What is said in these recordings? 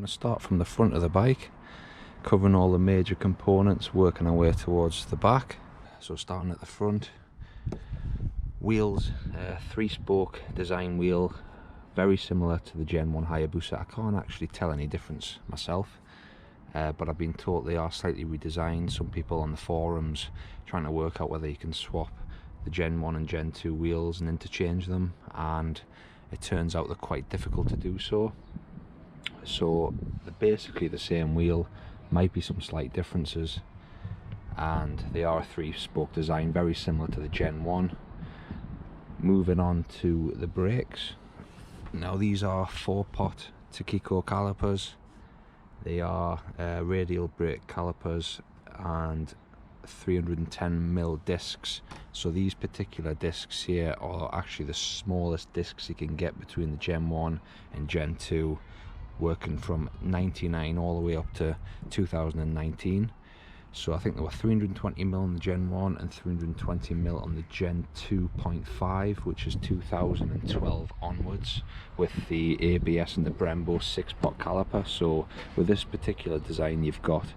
Start from the front of the bike, covering all the major components, working our way towards the back. So starting at the front, wheels, 3-spoke design wheel, very similar to the Gen 1 Hayabusa. I can't actually tell any difference myself, but I've been told they are slightly redesigned. Some people on the forums trying to work out whether you can swap the Gen 1 and Gen 2 wheels and interchange them, and it turns out they're quite difficult to do so. So they're basically the same wheel, might be some slight differences, and they are a 3-spoke design, very similar to the Gen 1. Moving on to the brakes. Now these are 4-pot Takiko calipers. They are radial brake calipers and 310mm discs. So these particular discs here are actually the smallest discs you can get between the Gen 1 and Gen 2, working from 99 all the way up to 2019. So I think there were 320mm on the Gen 1 and 320mm on the Gen 2.5, which is 2012 onwards, with the ABS and the Brembo 6-pot caliper. So with this particular design, you've got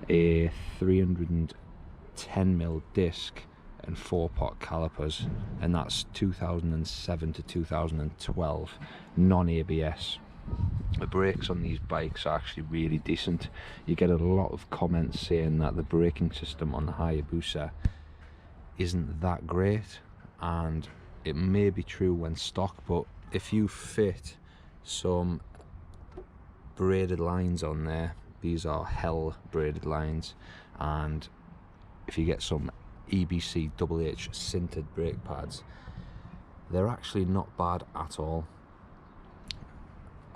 a 310mm disc and 4-pot calipers, and that's 2007 to 2012, non-ABS. The brakes on these bikes are actually really decent. You get a lot of comments saying that the braking system on the Hayabusa isn't that great, and it may be true when stock, but if you fit some braided lines on there, these are hell braided lines, and if you get some EBC HH sintered brake pads, they're actually not bad at all.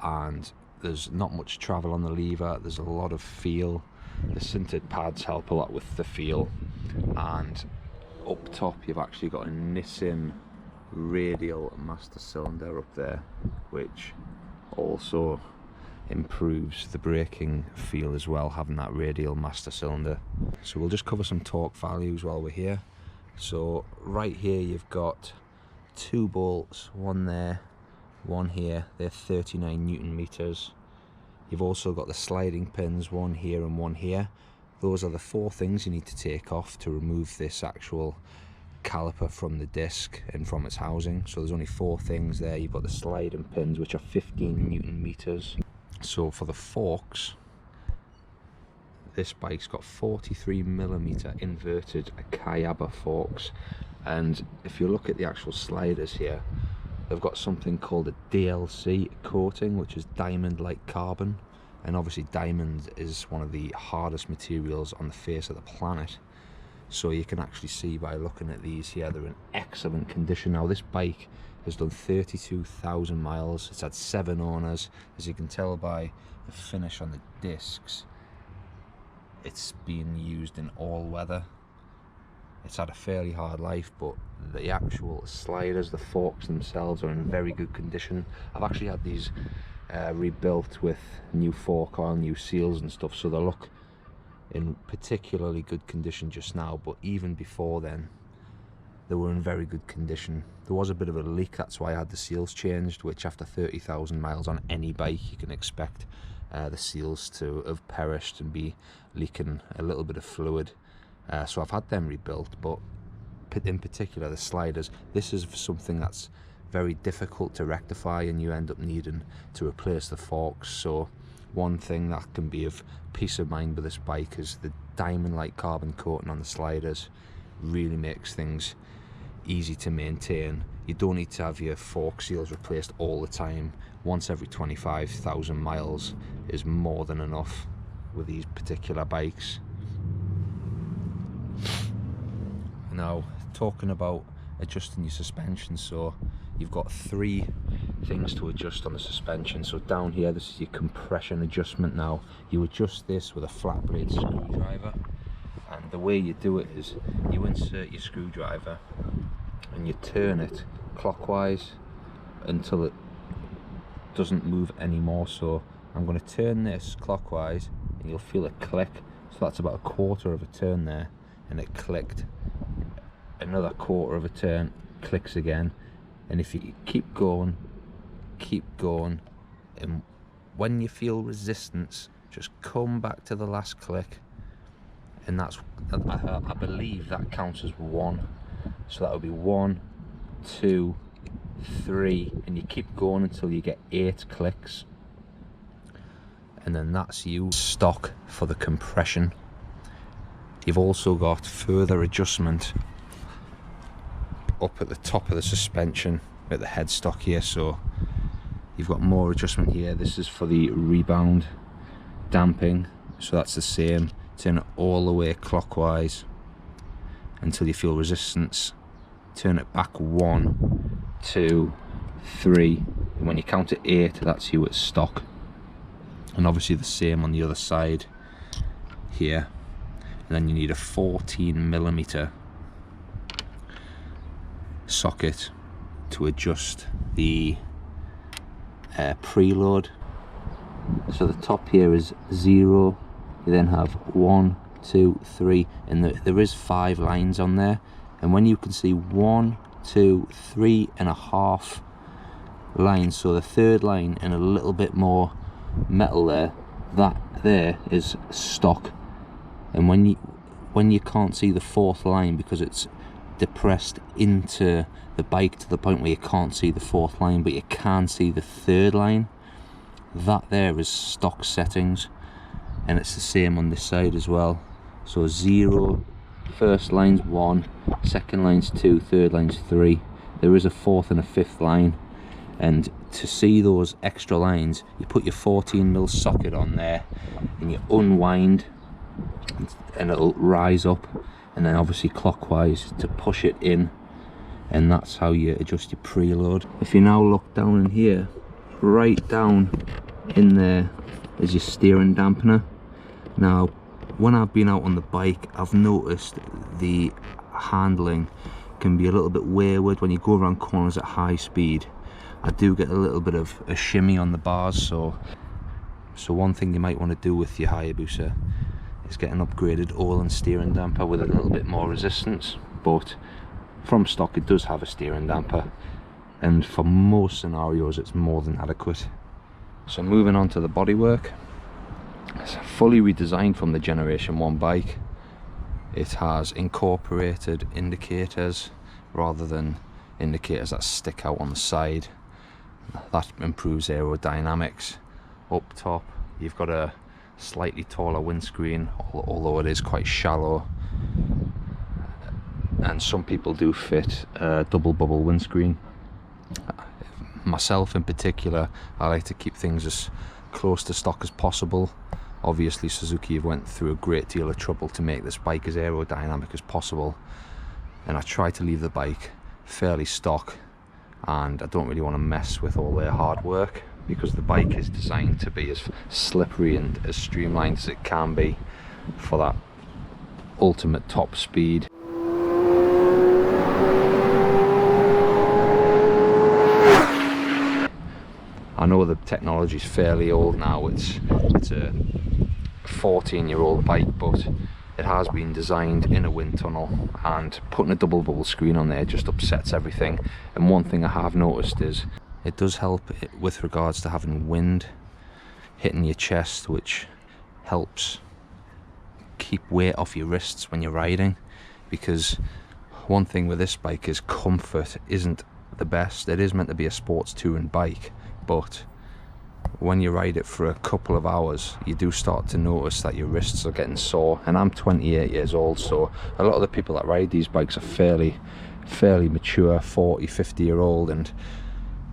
And there's not much travel on the lever, there's a lot of feel. The sintered pads help a lot with the feel, and up top you've actually got a Nissin radial master cylinder up there, which also improves the braking feel as well, having that radial master cylinder. So we'll just cover some torque values while we're here. So right here you've got 2 bolts, one there, one here. They're 39 Newton meters. You've also got the sliding pins, one here and one here. Those are the 4 things you need to take off to remove this actual caliper from the disc and from its housing. So there's only 4 things there. You've got the sliding pins, which are 15 Newton meters. So for the forks, this bike's got 43mm inverted Hayabusa forks, and if you look at the actual sliders here, they've got something called a DLC coating, which is diamond-like carbon, and obviously diamond is one of the hardest materials on the face of the planet. So you can actually see by looking at these here, they're in excellent condition. Now this bike has done 32,000 miles, it's had 7 owners. As you can tell by the finish on the discs, it's been used in all weather. It's had a fairly hard life, but the actual sliders, the forks themselves, are in very good condition. I've actually had these rebuilt with new fork oil, new seals and stuff, so they look in particularly good condition just now, but even before then they were in very good condition. There was a bit of a leak, that's why I had the seals changed, which after 30,000 miles on any bike you can expect the seals to have perished and be leaking a little bit of fluid. So I've had them rebuilt, but in particular the sliders, this is something that's very difficult to rectify, and you end up needing to replace the forks. So one thing that can be of peace of mind with this bike is the diamond-like carbon coating on the sliders really makes things easy to maintain. You don't need to have your fork seals replaced all the time. Once every 25,000 miles is more than enough with these particular bikes. Now, talking about adjusting your suspension, so you've got 3 things to adjust on the suspension. So down here, this is your compression adjustment. Now you adjust this with a flat blade screwdriver, and the way you do it is you insert your screwdriver and you turn it clockwise until it doesn't move anymore. So I'm going to turn this clockwise and you'll feel it click. So that's about a quarter of a turn there, and it clicked. Another quarter of a turn, clicks again. And if you keep going, and when you feel resistance, just come back to the last click, and that's, I believe that counts as 1. So that would be 1, 2, 3, and you keep going until you get 8 clicks, and then that's you stock for the compression. You've also got further adjustment up at the top of the suspension at the headstock here, so you've got more adjustment here. This is for the rebound damping, so that's the same. Turn it all the way clockwise until you feel resistance. Turn it back 1, 2, 3, and when you count to 8, that's you at stock. And obviously the same on the other side here. And then you need a 14mm socket to adjust the preload. So the top here is 0, you then have 1, 2, 3, and there is 5 lines on there, and when you can see 1, 2, 3.5 lines, so the third line and a little bit more metal there, that there is stock. And when you can't see the 4th line because it's depressed into the bike to the point where you can't see the 4th line, but you can see the 3rd line, that there is stock settings. And it's the same on this side as well. So 0, first line's 1, second line's 2, third line's 3. There is a 4th and a 5th line, and to see those extra lines, you put your 14mm socket on there and you unwind, and it'll rise up, and then obviously clockwise to push it in, and that's how you adjust your preload. If you now look down in here, right down in there is your steering dampener. Now when I've been out on the bike, I've noticed the handling can be a little bit wayward when you go around corners at high speed. I do get a little bit of a shimmy on the bars, so one thing you might want to do with your Hayabusa is get an upgraded oil and steering damper with a little bit more resistance. But from stock it does have a steering damper, and for most scenarios it's more than adequate. So moving on to the bodywork, it's fully redesigned from the Generation 1 bike. It has incorporated indicators rather than indicators that stick out on the side. That improves aerodynamics. Up top you've got a slightly taller windscreen, although it is quite shallow, and some people do fit a double bubble windscreen. Myself in particular, I like to keep things as close to stock as possible. Obviously Suzuki have went through a great deal of trouble to make this bike as aerodynamic as possible, and I try to leave the bike fairly stock, and I don't really want to mess with all their hard work, because the bike is designed to be as slippery and as streamlined as it can be. for that ultimate top speed. I know the technology is fairly old now, it's a 14-year-old bike, but it has been designed in a wind tunnel, and putting a double bubble screen on there just upsets everything. And one thing I have noticed is it does help with regards to having wind hitting your chest, which helps keep weight off your wrists when you're riding, because one thing with this bike is comfort isn't the best. It is meant to be a sports touring bike, but when you ride it for a couple of hours, you do start to notice that your wrists are getting sore. And I'm 28 years old, so a lot of the people that ride these bikes are fairly mature, 40, 50-year-old, and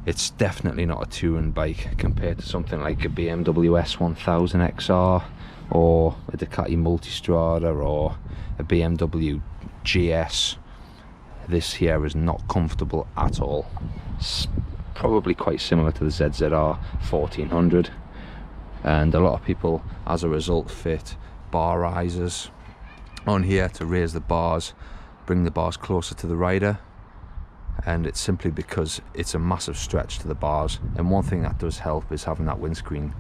it's definitely not a touring bike compared to something like a BMW S2100R or a Ducati Multistrada or a BMW GS. This here is not comfortable at all. It's probably quite similar to the ZZR 1400, and a lot of people as a result fit bar risers on here to raise the bars, bring the bars closer to the rider, and it's simply because it's a massive stretch to the bars. And one thing that does help is having that windscreen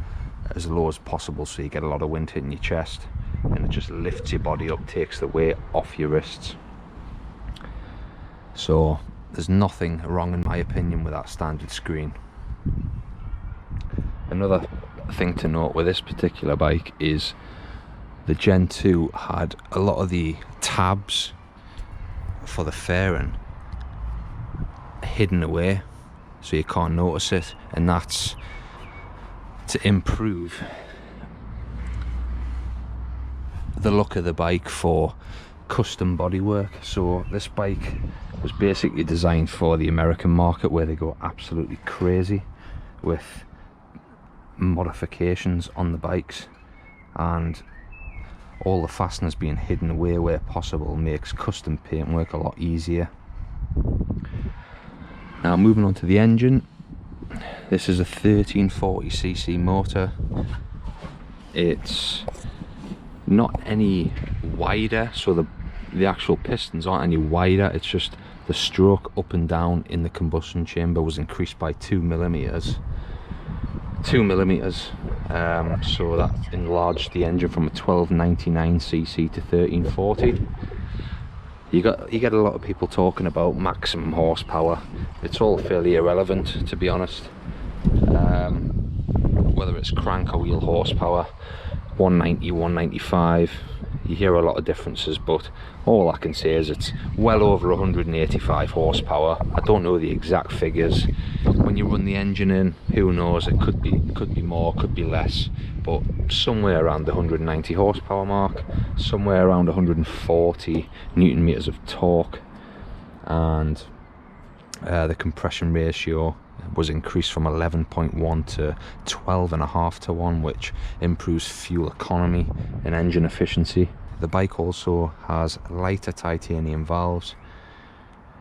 as low as possible, so you get a lot of wind hitting your chest, and it just lifts your body up, takes the weight off your wrists. So there's nothing wrong, in my opinion, with that standard screen. Another thing to note with this particular bike is the Gen 2 had a lot of the tabs for the fairing hidden away, so you can't notice it, and that's to improve the look of the bike for custom bodywork. So this bike was basically designed for the American market, where they go absolutely crazy with modifications on the bikes, and all the fasteners being hidden away where possible makes custom paintwork a lot easier. Now moving on to the engine, this is a 1340cc motor. It's not any wider, so the actual pistons aren't any wider, it's just the stroke up and down in the combustion chamber was increased by 2 millimeters. So that enlarged the engine from a 1299cc to 1340. You get a lot of people talking about maximum horsepower. It's all fairly irrelevant, to be honest. Whether it's crank or wheel horsepower, 190, 195, you hear a lot of differences, but all I can say is it's well over 185 horsepower. I don't know the exact figures. When you run the engine in, who knows, it could be more, could be less, but somewhere around the 190 horsepower mark, somewhere around 140 newton meters of torque, and the compression ratio was increased from 11.1 to 12.5 to 1, which improves fuel economy and engine efficiency. The bike also has lighter titanium valves,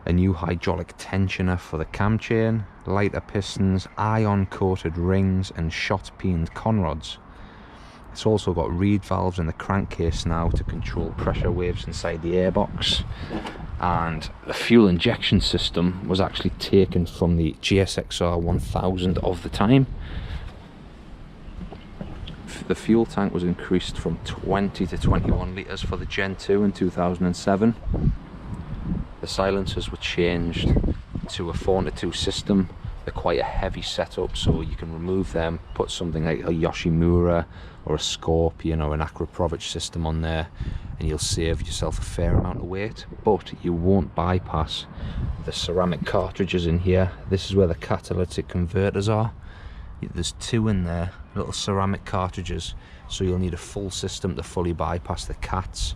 a new hydraulic tensioner for the cam chain, lighter pistons, ion coated rings and shot peened conrods. It's also got reed valves in the crankcase now to control pressure waves inside the airbox, and the fuel injection system was actually taken from the GSXR1000 of the time. The fuel tank was increased from 20 to 21 litres for the Gen 2 in 2007. The silencers were changed to a 4-2 system. They're quite a heavy setup, so you can remove them, put something like a Yoshimura or a Scorpion or an Akrapovic system on there, and you'll save yourself a fair amount of weight, but you won't bypass the ceramic cartridges in here. This is where the catalytic converters are. There's 2 in there, little ceramic cartridges, so you'll need a full system to fully bypass the cats,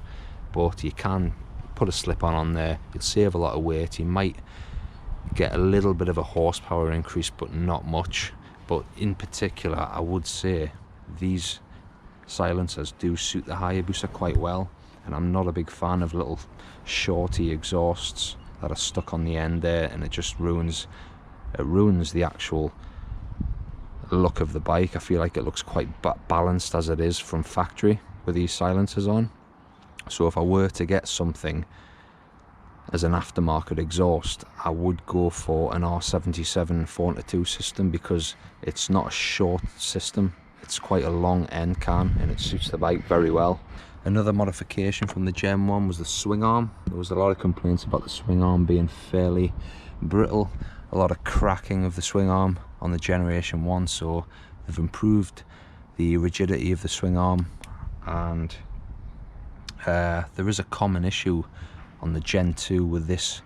but you can put a slip-on on there. You'll save a lot of weight. You might get a little bit of a horsepower increase, but not much. But in particular, I would say these silencers do suit the Hayabusa quite well, and I'm not a big fan of little shorty exhausts that are stuck on the end there, and it just ruins the actual look of the bike. I feel like it looks quite balanced as it is from factory. with these silencers on. So if I were to get something as an aftermarket exhaust, I would go for an R77 4.2 system, because it's not a short system, it's quite a long end cam and it suits the bike very well. Another modification from the Gen 1 was the swing arm. There was a lot of complaints about the swing arm being fairly brittle, a lot of cracking of the swing arm on the Generation 1, so they've improved the rigidity of the swing arm. And there is a common issue on the Gen 2 with this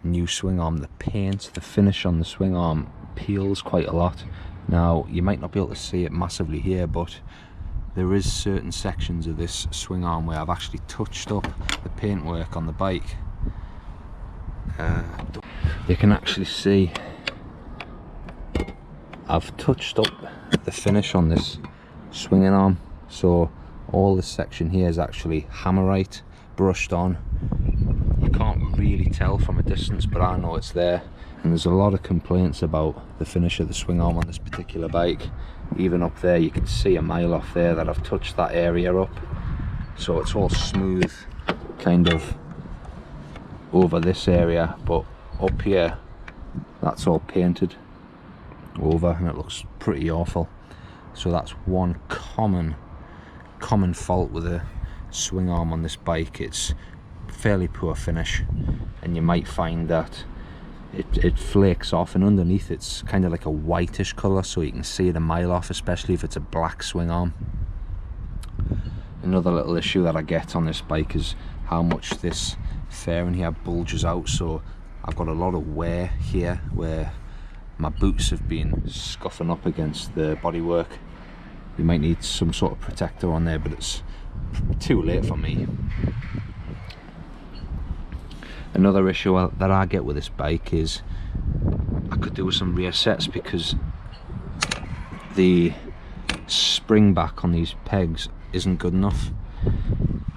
new swing arm. The paint, the finish on the swing arm peels quite a lot. Now you might not be able to see it massively here, but there is certain sections of this swing arm where I've actually touched up the paintwork on the bike. You can actually see I've touched up the finish on this swinging arm, so all this section here is actually hammerite brushed on. You can't really tell from a distance, but I know it's there. And there's a lot of complaints about the finish of the swing arm on this particular bike. Even up there, you can see a mile off there that I've touched that area up, so it's all smooth kind of over this area, but up here that's all painted over and it looks pretty awful. So that's one common fault with the swing arm on this bike. It's fairly poor finish, and you might find that it flakes off, and underneath it's kind of like a whitish colour, so you can see it a mile off, especially if it's a black swing arm. Another little issue that I get on this bike is how much this fairing here bulges out, so I've got a lot of wear here where my boots have been scuffing up against the bodywork. You might need some sort of protector on there, but it's too late for me. Another issue that I get with this bike is I could do with some rear sets, because the spring back on these pegs isn't good enough,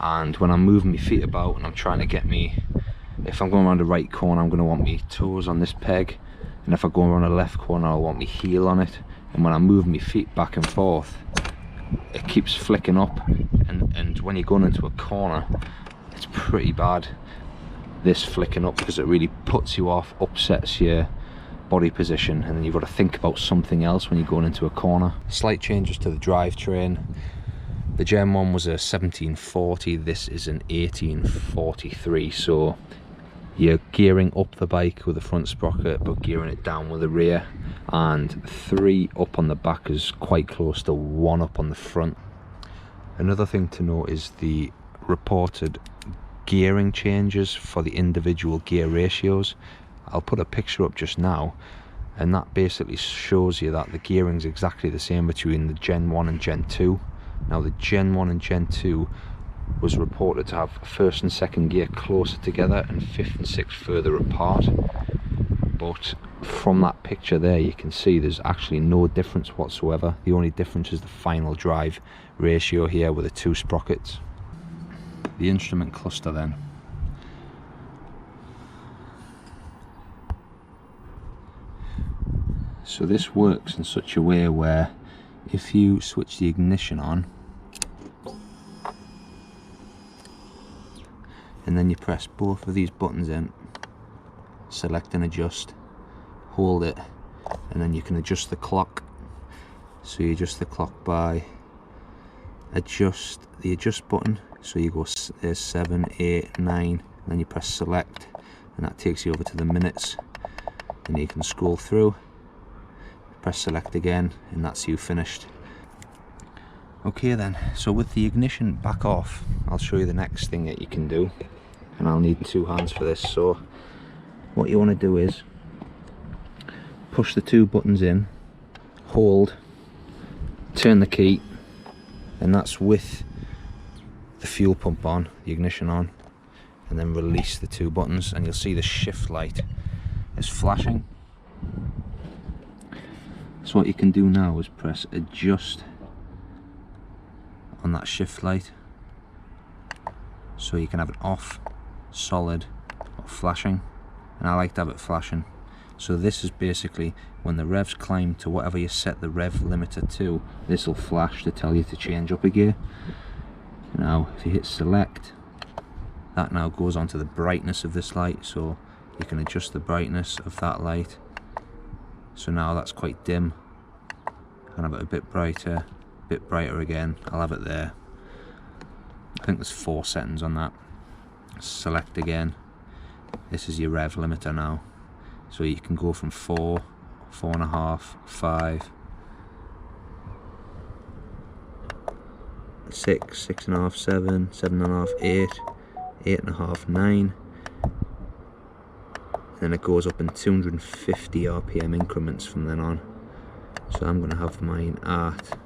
and when I'm moving my feet about and I'm trying to get me, if I'm going around the right corner I'm going to want my toes on this peg, and if I go around the left corner I'll want my heel on it, and when I move my feet back and forth it keeps flicking up, and when you're going into a corner it's pretty bad, this flicking up, because it really puts you off, upsets your body position, and then you've got to think about something else when you're going into a corner. Slight changes to the drivetrain. The Gen 1 was a 1740, this is an 1843, so you're gearing up the bike with the front sprocket but gearing it down with the rear, and 3 up on the back is quite close to 1 up on the front. Another thing to note is the reported gearing changes for the individual gear ratios. I'll put a picture up just now, and that basically shows you that the gearing's exactly the same between the Gen 1 and Gen 2. Now the Gen 1 and Gen 2 was reported to have first and second gear closer together and fifth and sixth further apart, but from that picture there you can see there's actually no difference whatsoever. The only difference is the final drive ratio here with the 2 sprockets. The instrument cluster then. So this works in such a way where if you switch the ignition on and then you press both of these buttons in, select and adjust, hold it, and then you can adjust the clock. So you adjust the clock by adjust the adjust button, so you go 7, 8, 9, and then you press select, and that takes you over to the minutes, and you can scroll through, press select again, and that's you finished. Okay then, so with the ignition back off, I'll show you the next thing that you can do, and I'll need 2 hands for this. So what you want to do is push the 2 buttons in, hold, turn the key, and that's with the fuel pump on, the ignition on, and then release the 2 buttons, and you'll see the shift light is flashing. So what you can do now is press adjust on that shift light, so you can have it off, solid, or flashing, and I like to have it flashing. So this is basically when the revs climb to whatever you set the rev limiter to, this will flash to tell you to change up a gear. Now if you hit select, that now goes on to the brightness of this light, so you can adjust the brightness of that light. So now that's quite dim. I'll have it a bit brighter again. I'll have it there. I think there's 4 settings on that. Select again. This is your rev limiter now. So you can go from 4, 4.5, 5, 6, 6.5, 7, 7.5, 8, 8.5, 9. Then it goes up in 250 RPM increments from then on. So I'm going to have mine at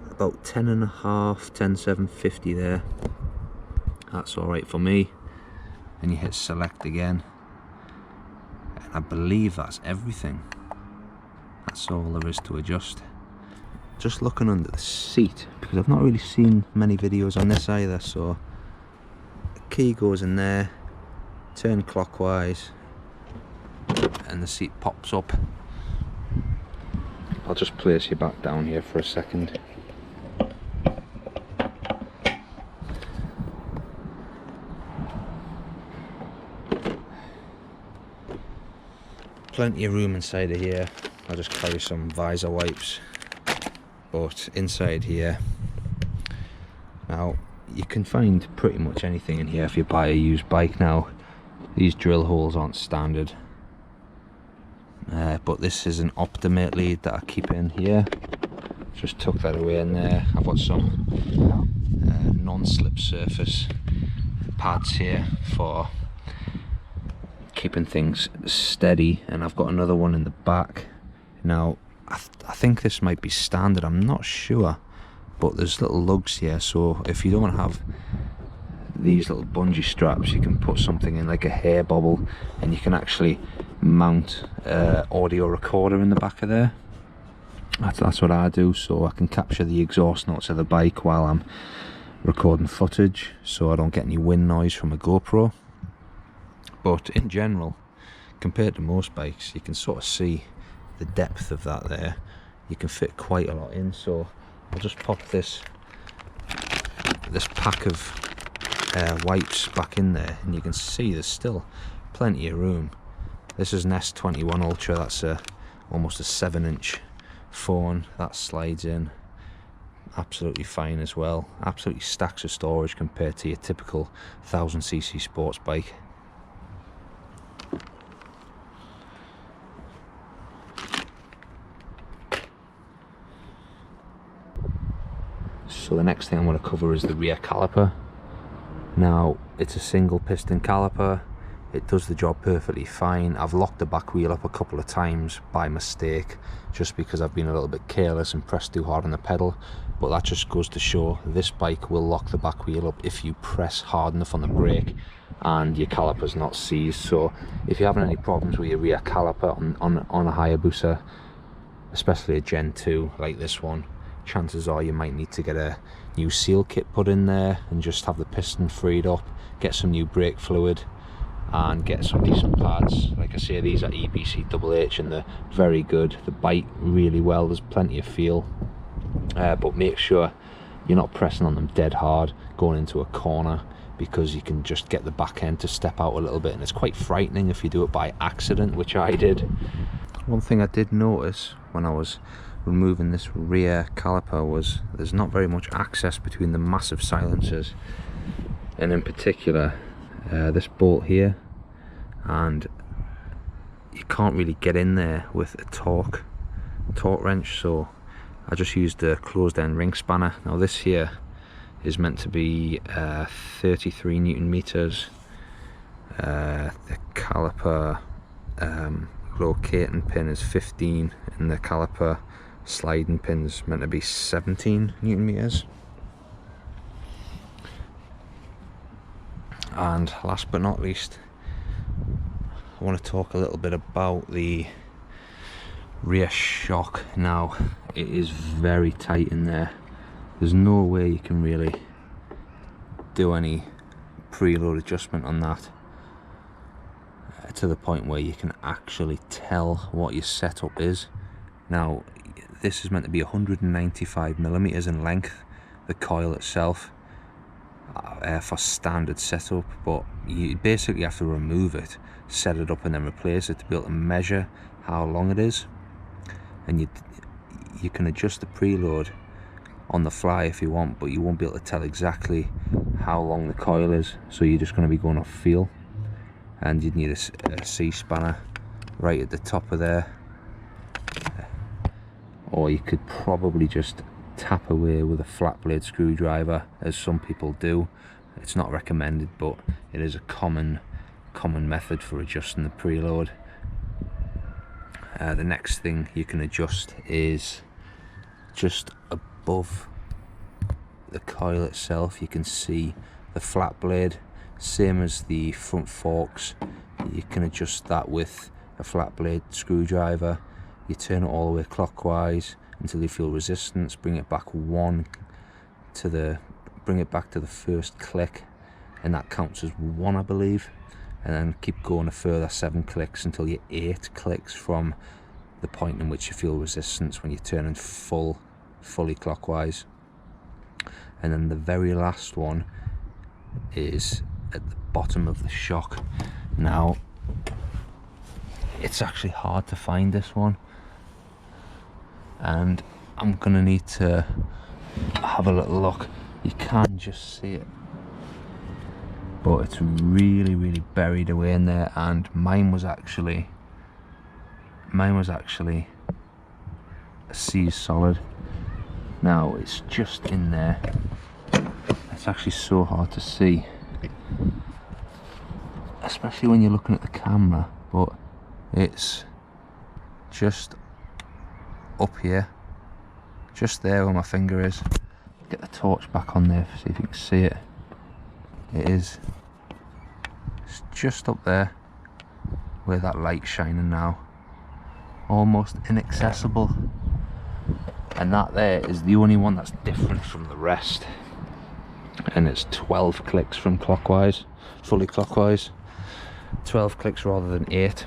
about 10.5, 10.750 there. That's alright for me. And you hit select again. And I believe that's everything. That's all there is to adjust. Just looking under the seat, because I've not really seen many videos on this either, so the key goes in there, turn clockwise, and the seat pops up. I'll just place you back down here for a second. Plenty of room inside of here. I'll just carry some visor wipes. But inside here, now you can find pretty much anything in here if you buy a used bike. Now these drill holes aren't standard, but this is an Optimate lead that I keep in here. Just tuck that away in there. I've got some non-slip surface pads here for keeping things steady, and I've got another one in the back. Now I think this might be standard, I'm not sure, but there's little lugs here, so if you don't have these little bungee straps, you can put something in like a hair bobble, and you can actually mount audio recorder in the back of there. That's what I do, so I can capture the exhaust notes of the bike while I'm recording footage, so I don't get any wind noise from a GoPro. But in general, compared to most bikes, you can sort of see the depth of that there. You can fit quite a lot in, so I'll just pop this pack of wipes back in there, and you can see there's still plenty of room. This is an S21 Ultra, that's almost a 7-inch phone. That slides in absolutely fine as well. Absolutely stacks of storage compared to your typical 1000cc sports bike. So the next thing I'm going to cover is the rear caliper. Now it's a single piston caliper, it does the job perfectly fine. I've locked the back wheel up a couple of times by mistake, just because I've been a little bit careless and pressed too hard on the pedal, but that just goes to show this bike will lock the back wheel up if you press hard enough on the brake and your caliper's not seized. So if you're having any problems with your rear caliper on a Hayabusa, especially a Gen 2 like this one, chances are you might need to get a new seal kit put in there and just have the piston freed up, get some new brake fluid and get some decent pads. Like I say, these are EBCHH and they're very good. They bite really well, there's plenty of feel, but make sure you're not pressing on them dead hard going into a corner, because you can just get the back end to step out a little bit, and it's quite frightening if you do it by accident, which I did. One thing I did notice when I was removing this rear caliper was there's not very much access between the massive silencers, and in particular this bolt here, and you can't really get in there with a torque wrench, so I just used a closed end ring spanner. Now this here is meant to be 33 Newton meters. The caliper rotating pin is 15, and the caliper sliding pin's meant to be 17 Newton meters. And last but not least, I want to talk a little bit about the rear shock. Now it is very tight in there. There's no way you can really do any preload adjustment on that to the point where you can actually tell what your setup is. Now this is meant to be 195 millimeters in length, the coil itself for standard setup, but you basically have to remove it, set it up and then replace it to be able to measure how long it is. And you can adjust the preload on the fly if you want, but you won't be able to tell exactly how long the coil is, so you're just going to be going off feel. And you'd need a C-spanner right at the top of there, or you could probably just tap away with a flat blade screwdriver, as some people do. It's not recommended, but it is a common method for adjusting the preload. The next thing you can adjust is just above the coil itself. You can see the flat blade, same as the front forks. You can adjust that with a flat blade screwdriver. You turn it all the way clockwise until you feel resistance, bring it back to the first click, and that counts as 1, I believe, and then keep going a further 7 clicks until you're 8 clicks from the point in which you feel resistance when you're turning fully clockwise. And then the very last one is at the bottom of the shock. Now, it's actually hard to find this one, and I'm gonna need to have a little look. You can just see it, but it's really buried away in there, and mine was actually a C solid. Now it's just in there. It's actually so hard to see, especially when you're looking at the camera, but it's just up here, just there where my finger is. Get the torch back on there, see if you can see it. It's just up there where that light's shining now, almost inaccessible. And that there is the only one that's different from the rest, and it's 12 clicks from clockwise, fully clockwise. 12 clicks rather than 8.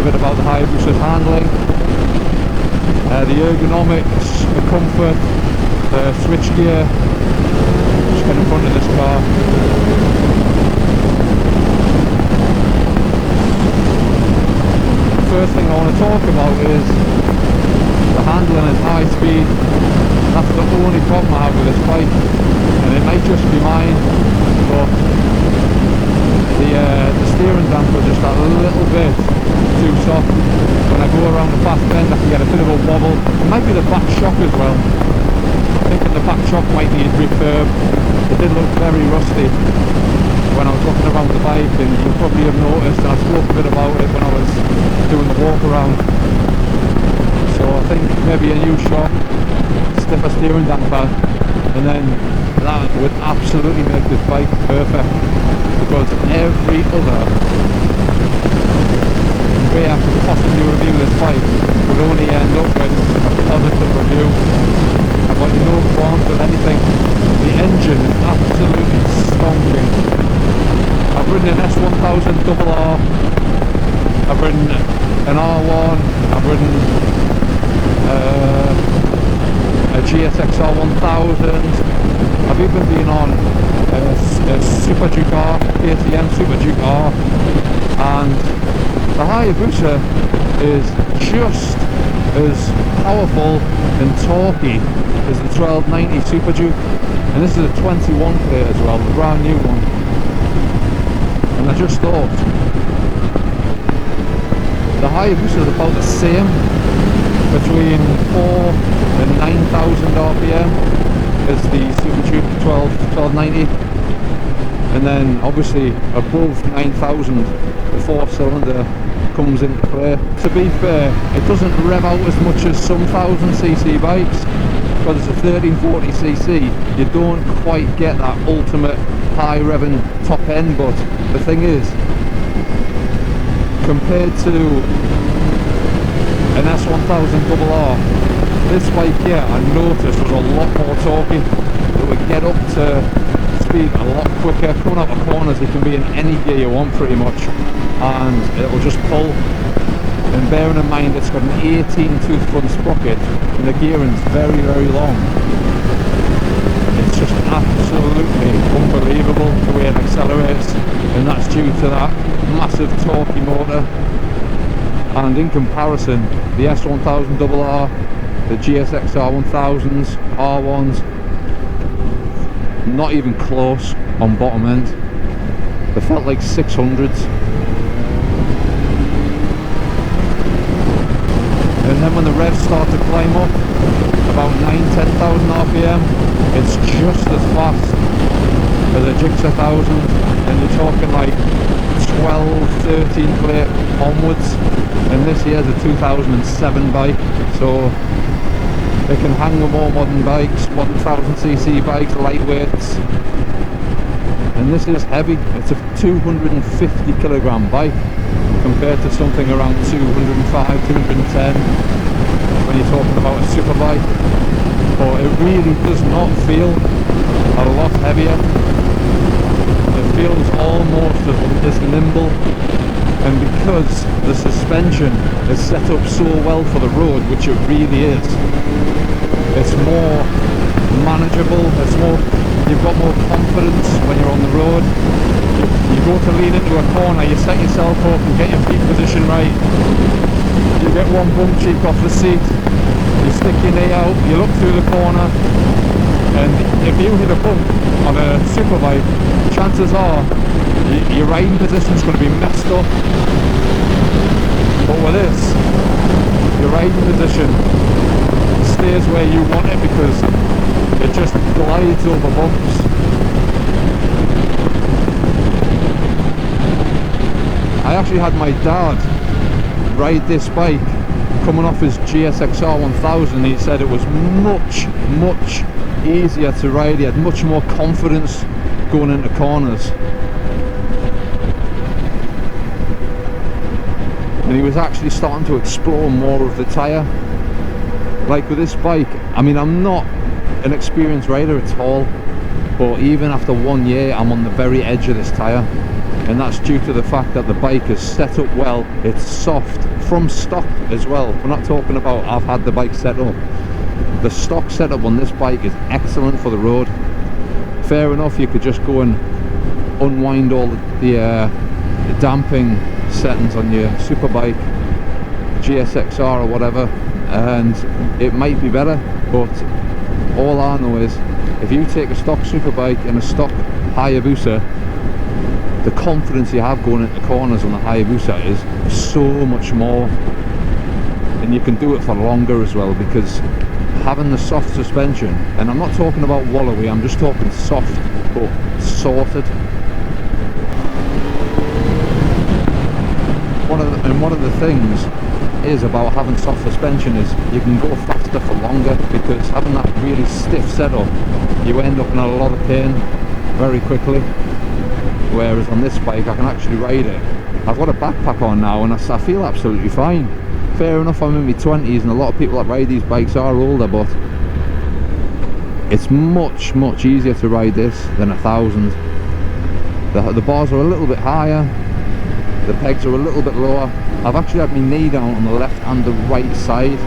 a bit about the Hayabusa's handling, the ergonomics, the comfort, the switch gear. Just get in front of this car. The first thing I want to talk about is the handling at high speed. That's the only problem I have with this bike, and it might just be mine, but the steering damper is just a little bit too soft. When I go around the fast bend I can get a bit of a wobble. It might be the back shock as well. I'm thinking the back shock might need refurb. It did look very rusty when I was looking around the bike, and you'll probably have noticed, and I spoke a bit about it when I was doing the walk around. So I think maybe a new shock, stiffer steering damper, and then that would absolutely make this bike perfect, because every other way I could possibly review this bike would only end up with a positive review. I've got no qualms with anything. The engine is absolutely stonking. I've ridden an S2100R, I've ridden an R1, I've ridden a GSX1300R. I've even been on a Super Duke R, KTM Super Duke R, and the Hayabusa is just as powerful and torquey as the 1290 Super Duke, and this is a 21 plate as well, the brand new one. And I just thought the Hayabusa is about the same, between 4 and 9,000 RPM as the Super Duke 1290, and then obviously above 9,000 the 4-cylinder comes into play. To be fair, it doesn't rev out as much as some 1000cc bikes, because it's a 1340cc. You don't quite get that ultimate high revving top end, but the thing is, compared to an S2100R, this bike here I noticed was a lot more torquey. It would get up to speed a lot quicker. Coming out of corners it can be in any gear you want pretty much, and it will just pull. And bearing in mind it's got an 18 tooth front sprocket and the gearing's very, very long. It's just absolutely unbelievable the way it accelerates, and that's due to that massive torquey motor. And in comparison, the S2100R, the GSX-R1000s, R1s, not even close on bottom end. They felt like 600s. And then when the revs start to climb up, about 9-10,000 RPM, it's just as fast as a Gixxer 1000, and you're talking like 12-13 plate onwards. And this here is a 2007 bike, so they can hang with more modern bikes, modern 1000cc bikes, lightweights. And this is heavy. It's a 250 kilogram bike compared to something around 205, 210 when you're talking about a super bike. But it really does not feel a lot heavier. It feels almost as nimble. And because the suspension is set up so well for the road, which it really is, it's more manageable, it's more, you've got more confidence when you're on the road. You go to lean into a corner, you set yourself up and get your feet position right. You get one bump cheek off the seat, you stick your knee out, you look through the corner, and if you hit a bump on a super bike, chances are your riding position is going to be messed up. But with this, your riding position stays where you want it because it just glides over bumps. I actually had my dad ride this bike coming off his GSX-R1000. He said it was much easier to ride. He had much more confidence going into corners. And he was actually starting to explore more of the tyre. Like with this bike, I mean, I'm not an experienced rider at all, but even after 1 year I'm on the very edge of this tyre. and that's due to the fact that the bike is set up well. It's soft from stock as well. We're not talking about I've had the bike set up. The stock setup on this bike is excellent for the road. Fair enough, you could just go and unwind all the damping settings on your superbike, GSXR or whatever, and it might be better, but all I know is if you take a stock superbike and a stock Hayabusa, the confidence you have going into corners on the Hayabusa is so much more, and you can do it for longer as well, because having the soft suspension, and I'm not talking about wallowy, I'm just talking soft but sorted. One of the things is about having soft suspension is you can go faster for longer, because having that really stiff setup, you end up in a lot of pain very quickly. Whereas on this bike I can actually ride it. I've got a backpack on now and I feel absolutely fine. Fair enough, I'm in my 20s and a lot of people that ride these bikes are older, but it's much easier to ride this than 1000. The bars are a little bit higher, the pegs are a little bit lower. I've actually had my knee down on the left and the right side.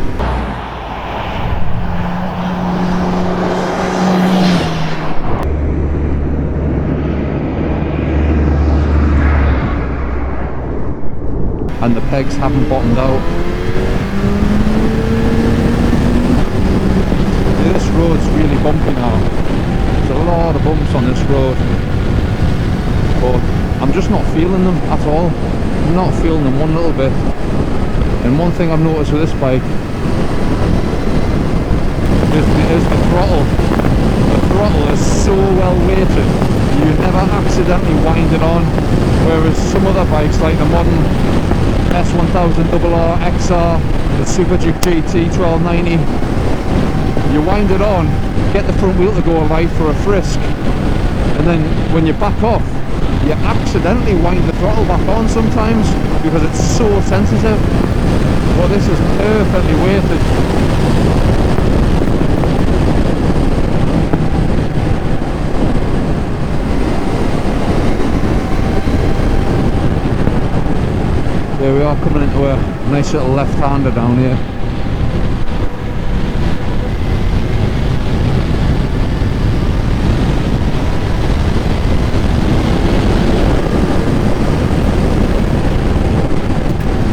And the pegs haven't bottomed out. This road's really bumpy now. There's a lot of bumps on this road, but I'm just not feeling them at all. I'm not feeling them one little bit. And one thing I've noticed with this bike is the throttle. The throttle is so well weighted, you never accidentally wind it on, whereas some other bikes like the modern S21 XR, the Super Duke GT1290, you wind it on, get the front wheel to go right for a frisk, and then when you back off, you accidentally wind the throttle back on sometimes because it's so sensitive. Well, this is perfectly weighted. Here we are coming into a nice little left-hander down here.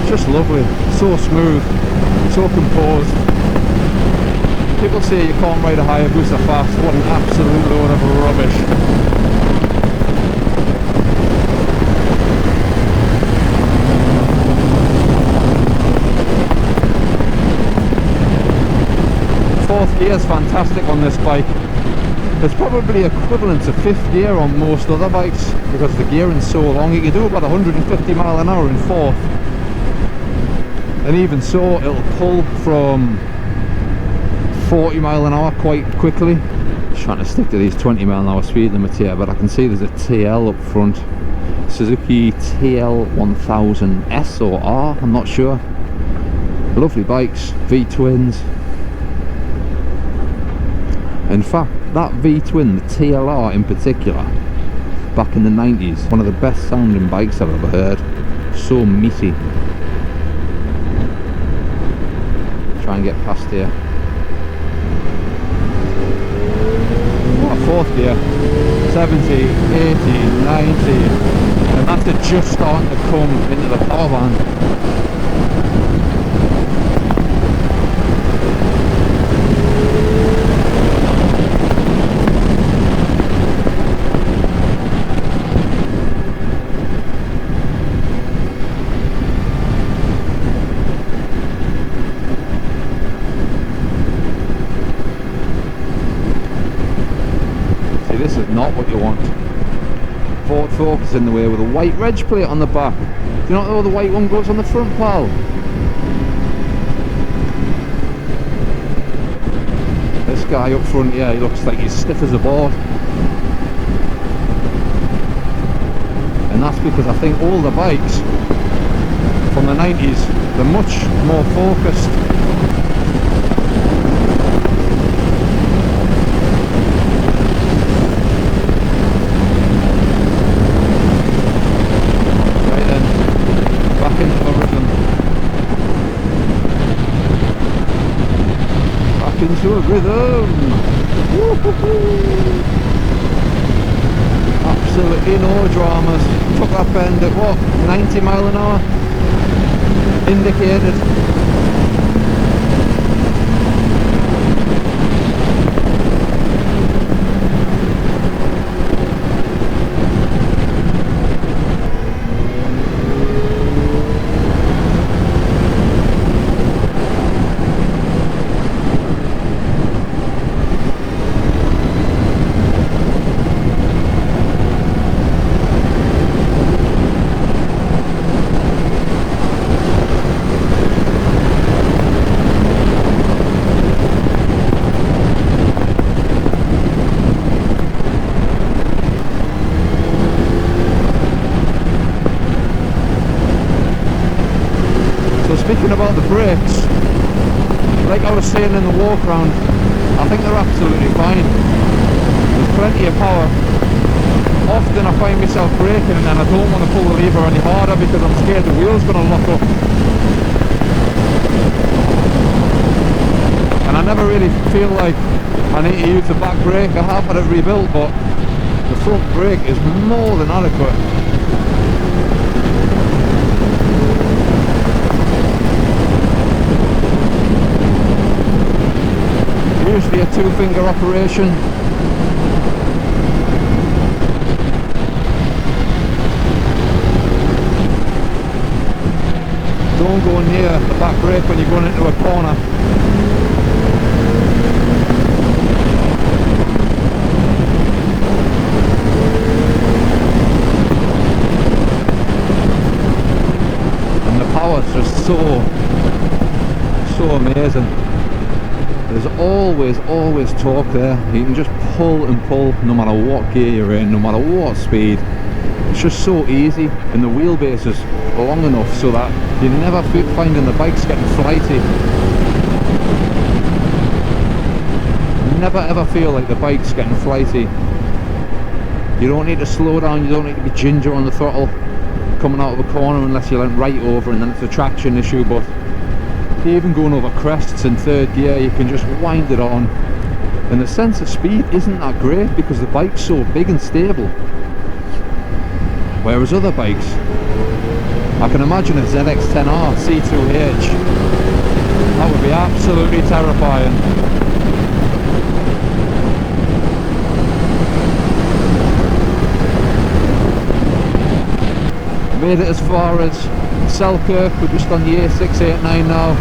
Just lovely, so smooth, so composed. People say you can't ride a Hayabusa fast. What an absolute load of rubbish. Fourth gear is fantastic on this bike. It's probably equivalent to fifth gear on most other bikes because the gearing's so long. You can do about 150 mile an hour in fourth, and even so it'll pull from 40 mile an hour quite quickly. Just trying to stick to these 20 mile an hour speed limits here, but I can see there's a TL up front, Suzuki TL1000S or R, I'm not sure. Lovely bikes, V-twins. In fact, that V-twin, the TLR in particular, back in the 90s, one of the best sounding bikes I've ever heard. So meaty. Try and get past here. What a fourth gear. 70, 80, 90, and that's it just starting to come into the power band. This is not what you want. Ford Focus in the way with a white reg plate on the back. Do you not know the white one goes on the front, pal? This guy up front here, he looks like he's stiff as a board. And that's because I think all the bikes from the 90s, they're much more focused. into a rhythm. Absolutely no dramas. Took that bend at what, 90 mile an hour? Indicated. Speaking about the brakes, like I was saying in the walk round, I think they're absolutely fine. There's plenty of power. Often I find myself braking and I don't want to pull the lever any harder because I'm scared the wheel's going to lock up. And I never really feel like I need to use the back brake. I have had it rebuilt, but the front brake is more than adequate. Usually a two-finger operation. Don't go near the back brake when you're going into a corner. And the power's just so amazing. There's always torque there. You can just pull and pull no matter what gear you're in, no matter what speed. It's just so easy, and the wheelbase is long enough so that you're never finding the bike's getting flighty. You never ever feel like the bike's getting flighty. You don't need to slow down, you don't need to be ginger on the throttle coming out of a corner unless you went right over, and then it's a traction issue. But even going over crests in third gear, you can just wind it on, and the sense of speed isn't that great because the bike's so big and stable. Whereas other bikes, I can imagine a ZX10R C2H, that would be absolutely terrifying. Made it as far as Selkirk. We're just on the A689 now,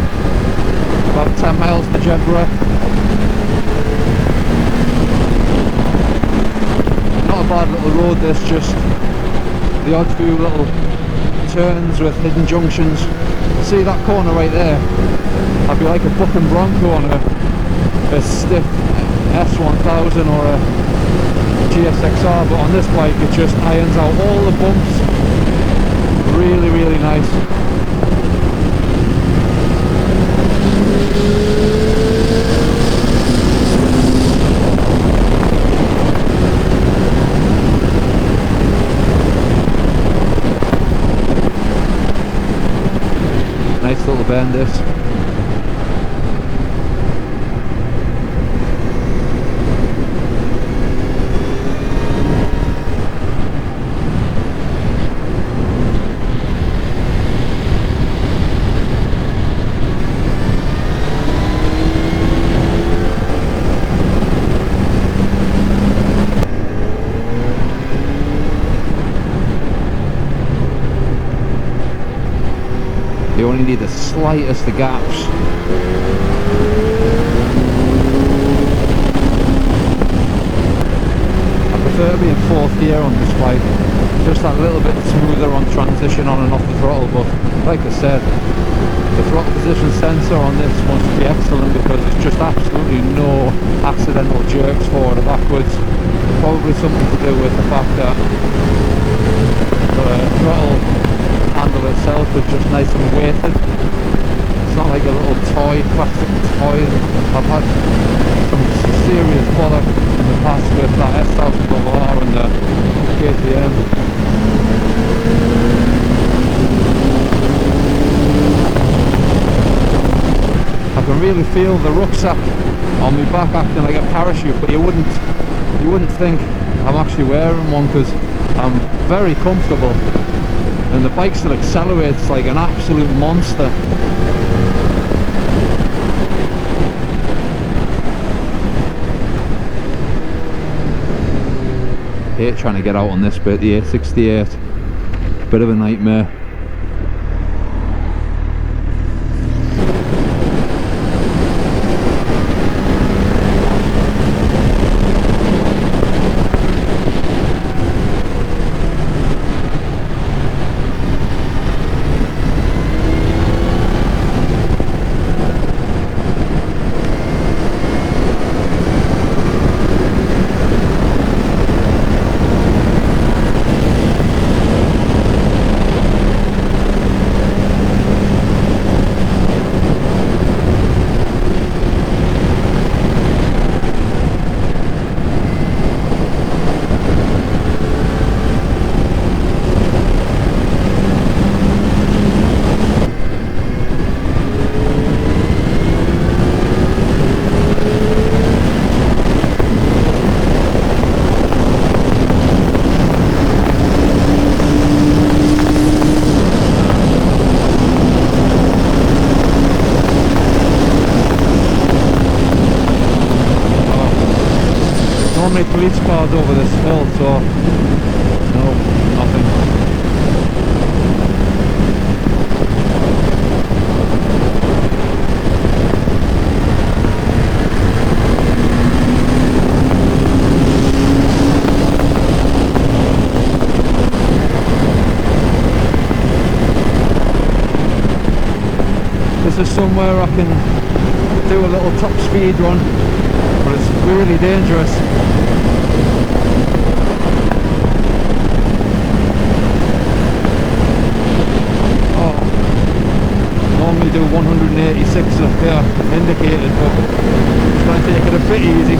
about 10 miles to Jedburgh. Not a bad little road this, just the odd few little turns with hidden junctions. See that corner right there? I'd be like a bucking bronco on a stiff S1000 or a GSXR, but on this bike it just irons out all the bumps. Really nice. Nice little bend this. You only need the slightest of gaps. I prefer to be in fourth gear on this bike, just that little bit smoother on transition on and off the throttle. But like I said, the throttle position sensor on this must be excellent because there's just absolutely no accidental jerks forward or backwards. Probably something to do with the fact that the throttle handle itself is just nice and weighted. It's not like a little toy, plastic toy. I've had some serious bother in the past with that S1000R and the KTM. I can really feel the rucksack on my back acting like a parachute, but you wouldn't think I'm actually wearing one because I'm very comfortable and the bike still accelerates like an absolute monster. Hate trying to get out on this bit, the 868, bit of a nightmare. Many police cars over this hill, so no, nothing. This is somewhere I can do a little top speed run, but it's really dangerous. Normally do 186 up there indicated, but just going to take it a bit easy.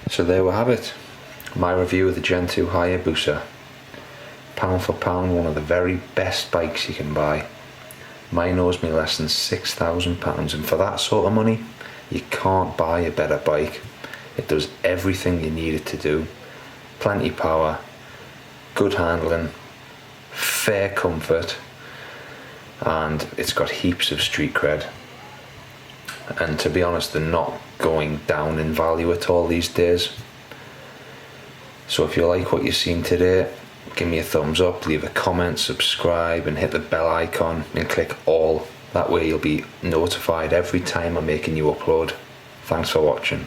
So there we have it, my review of the Gen 2 Hayabusa. Pound for pound, one of the very best bikes you can buy. Mine owes me less than £6,000, and for that sort of money, you can't buy a better bike. It does everything you need it to do. Plenty power, good handling, fair comfort, and it's got heaps of street cred. And to be honest, they're not going down in value at all these days. So if you like what you've seen today, give me a thumbs up, leave a comment, subscribe and hit the bell icon and click all. That way you'll be notified every time I make a new upload. Thanks for watching.